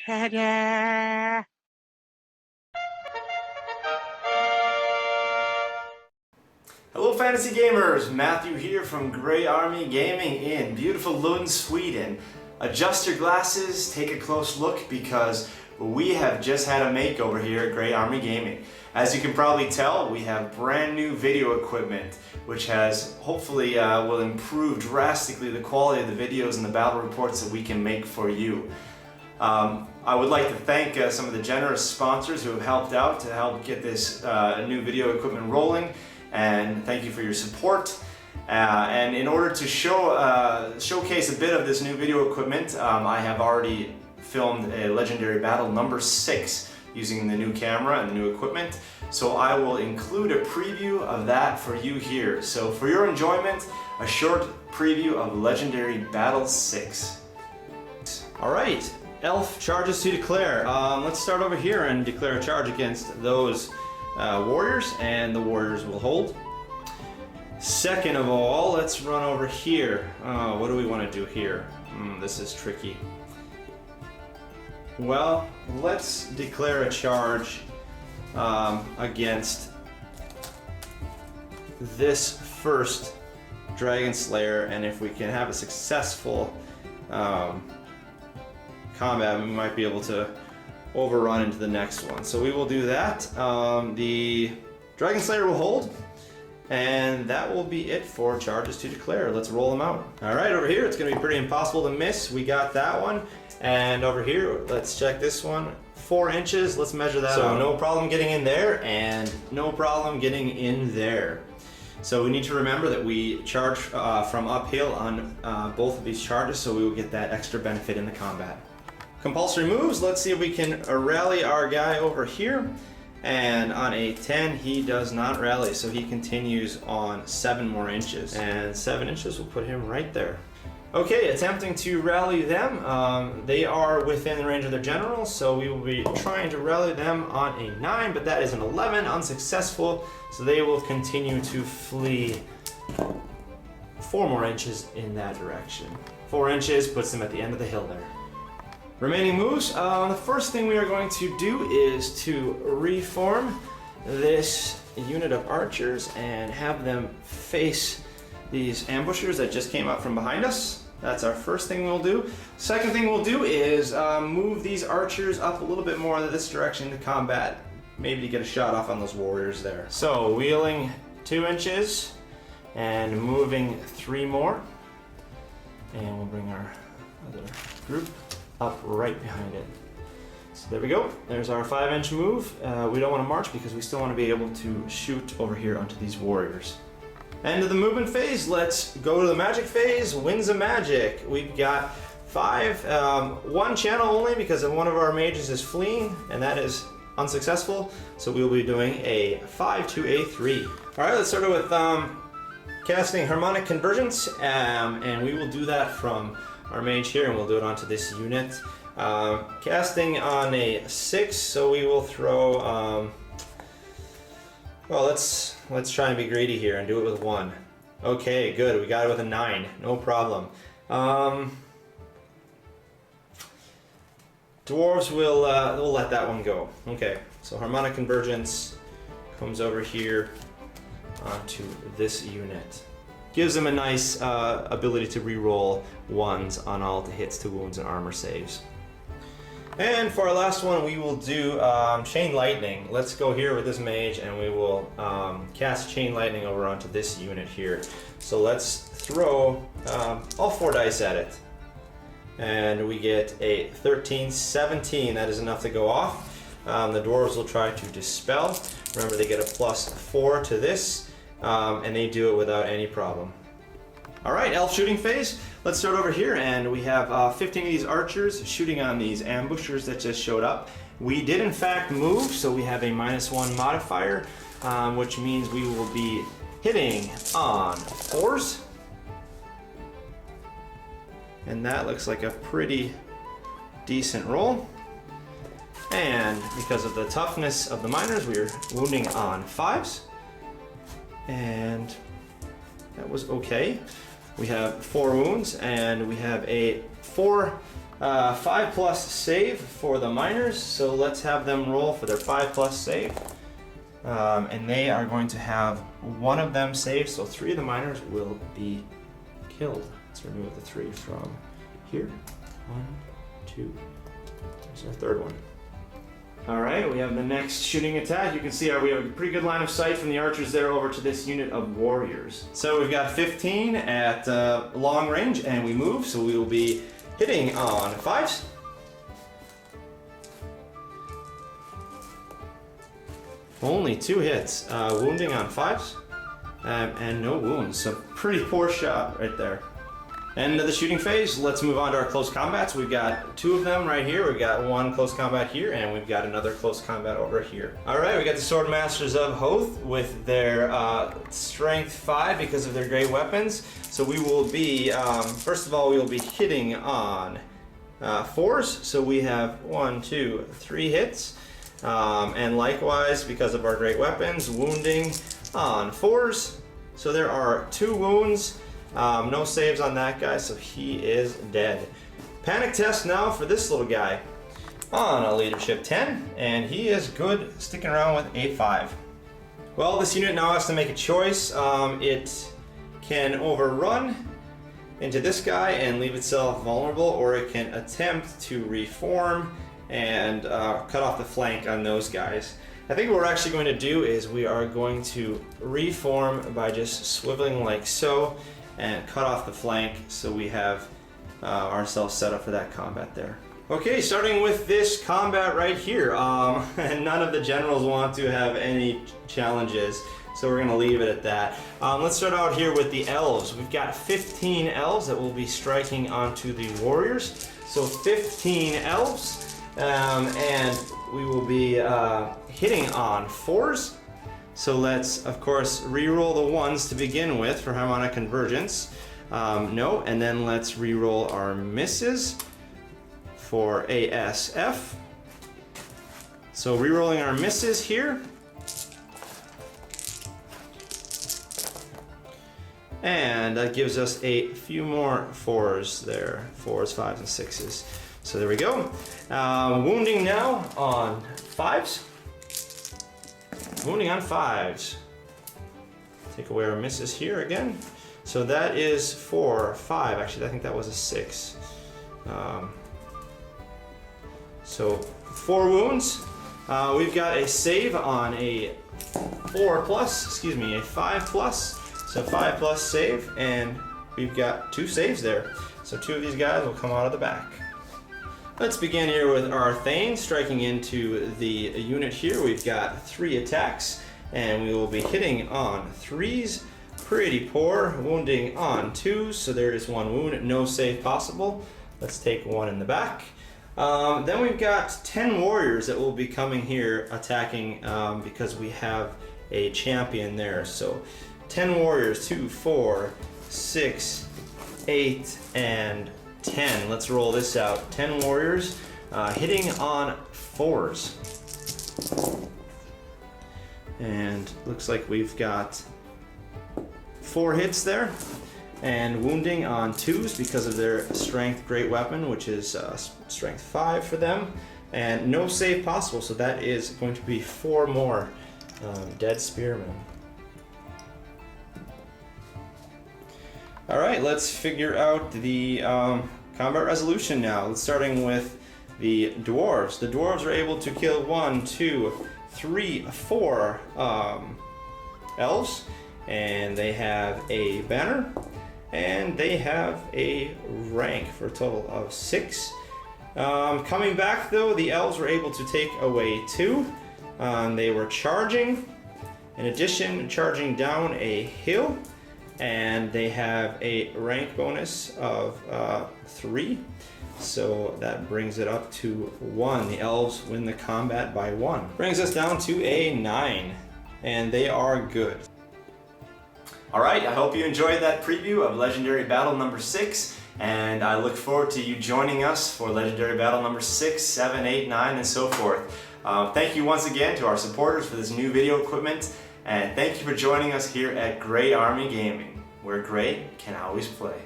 Cheide. Hello fantasy gamers, Matthew here from Grey Army Gaming in beautiful Lund, Sweden. Adjust your glasses, take a close look because we have just had a makeover here at Grey Army Gaming. As you can probably tell, we have brand new video equipment which has hopefully will improve drastically the quality of the videos and the battle reports that we can make for you. I would like to thank some of the generous sponsors who have helped out to help get this new video equipment rolling, and thank you for your support. And in order to showcase a bit of this new video equipment, I have already filmed a legendary battle number 6 using the new camera and the new equipment. So I will include a preview of that for you here. So for your enjoyment, a short preview of legendary battle 6. Alright, elf charges to declare. Let's start over here and declare a charge against those warriors, and the warriors will hold. Second of all, let's run over here. What do we want to do here? This is tricky. Well, let's declare a charge against this first Dragon Slayer, and if we can have a successful combat, we might be able to overrun into the next one. So we will do that. The Dragon Slayer will hold, and that will be it for charges to declare. Let's roll them out. All right, over here it's going to be pretty impossible to miss. We got that one. And over here, let's check this one. 4 inches, let's measure that. So no problem getting in there, and no problem getting in there. So we need to remember that we charge from uphill on both of these charges, so we will get that extra benefit in the combat. Compulsory moves, let's see if we can rally our guy over here. And on a 10, he does not rally, so he continues on 7 more inches. And 7 inches will put him right there. Okay, attempting to rally them. They are within the range of their general, so we will be trying to rally them on a 9, but that is an 11, unsuccessful. So they will continue to flee 4 more inches in that direction. 4 inches puts them at the end of the hill there. Remaining moves, the first thing we are going to do is to reform this unit of archers and have them face these ambushers that just came up from behind us. That's our first thing we'll do. Second thing we'll do is move these archers up a little bit more in this direction to combat, maybe to get a shot off on those warriors there. So wheeling 2 inches and moving 3 more, and we'll bring our other group up right behind it. So there we go. There's our 5-inch move. We don't want to march because we still want to be able to shoot over here onto these warriors. End of the movement phase, let's go to the magic phase, Winds of Magic. We've got 5, 1 channel only because one of our mages is fleeing, and that is unsuccessful. So we'll be doing a 5 to a 3. All right, let's start with casting Harmonic Convergence, and we will do that from our mage here, and we'll do it onto this unit. Casting on a 6, so we will throw, well, let's try and be greedy here and do it with 1. Okay, good. We got it with a 9. No problem. Dwarves will we'll let that one go. Okay, so Harmonic Convergence comes over here onto this unit. Gives them a nice ability to reroll 1s on all the hits to wounds and armor saves. And for our last one, we will do Chain Lightning. Let's go here with this mage, and we will cast Chain Lightning over onto this unit here. So let's throw all 4 dice at it. And we get a 13, 17. That is enough to go off. The dwarves will try to dispel. Remember, they get a +4 to this, and they do it without any problem. All right, elf shooting phase. Let's start over here, and we have 15 of these archers shooting on these ambushers that just showed up. We did in fact move, so we have a -1 modifier, which means we will be hitting on 4s. And that looks like a pretty decent roll. And because of the toughness of the miners, we are wounding on 5s. And that was okay. We have 4 wounds, and we have a 4 5+ save for the miners, so let's have them roll for their 5+ save. And they are going to have one of them save, so 3 of the miners will be killed. Let's remove the 3 from here. 1, 2, there's our third one. Alright, we have the next shooting attack. You can see we have a pretty good line of sight from the archers there over to this unit of warriors. So we've got 15 at long range, and we move, so we will be hitting on 5s. Only 2 hits, wounding on 5s, and no wounds, so pretty poor shot right there. End of the shooting phase. Let's move on to our close combats. We've got 2 of them right here. We've got 1 close combat here, and we've got another close combat over here. Alright, we got the Sword Masters of Hoth with their strength 5 because of their great weapons. So we will be, first of all, we will be hitting on 4s. So we have 1, 2, 3 hits. And likewise, because of our great weapons, wounding on 4s. So there are 2 wounds. No saves on that guy, so he is dead. Panic test now for this little guy on a leadership 10, and he is good sticking around with a 5. Well, this unit now has to make a choice. It can overrun into this guy and leave itself vulnerable, or it can attempt to reform and cut off the flank on those guys. I think what we're actually going to do is we are going to reform by just swiveling like so, and cut off the flank, so we have ourselves set up for that combat there. Okay, starting with this combat right here. And none of the generals want to have any challenges, so we're gonna leave it at that. Let's start out here with the elves. We've got 15 elves that will be striking onto the warriors. So 15 elves, and we will be hitting on 4s. So let's, of course, re-roll the 1s to begin with for harmonic convergence. No, and then let's re-roll our misses for ASF. So re-rolling our misses here. And that gives us a few more 4s there. 4s, 5s, and 6s. So there we go. Wounding now on 5s. Wounding on 5s. Take away our misses here again. So that is 4, 5. Actually, I think that was a 6. So 4 wounds. We've got a save on a a 5+. So 5+ save, and we've got 2 saves there. So 2 of these guys will come out of the back. Let's begin here with our Thane striking into the unit here. We've got 3 attacks, and we will be hitting on 3s. Pretty poor. Wounding on 2s, so there is 1 wound. No save possible. Let's take 1 in the back. Then we've got 10 warriors that will be coming here attacking because we have a champion there. So 10 warriors, 2, 4, 6, 8, and 10. Let's roll this out. 10 warriors hitting on 4s. And looks like we've got 4 hits there. And wounding on 2s because of their strength great weapon, which is strength 5 for them. And no save possible, so that is going to be 4 more dead spearmen. Alright, let's figure out the combat resolution now. Starting with the dwarves. The dwarves are able to kill 1, 2, 3, 4 elves, and they have a banner, and they have a rank for a total of 6. Coming back though, the elves were able to take away 2. They were charging, in addition charging down a hill, and they have a rank bonus of 3. So that brings it up to 1. The elves win the combat by 1. Brings us down to a 9, and they are good. Alright, I hope you enjoyed that preview of Legendary Battle number 6, and I look forward to you joining us for Legendary Battle number 6, 7, 8, 9, and so forth. Thank you once again to our supporters for this new video equipment, and thank you for joining us here at Grey Army Gaming, where Grey can always play.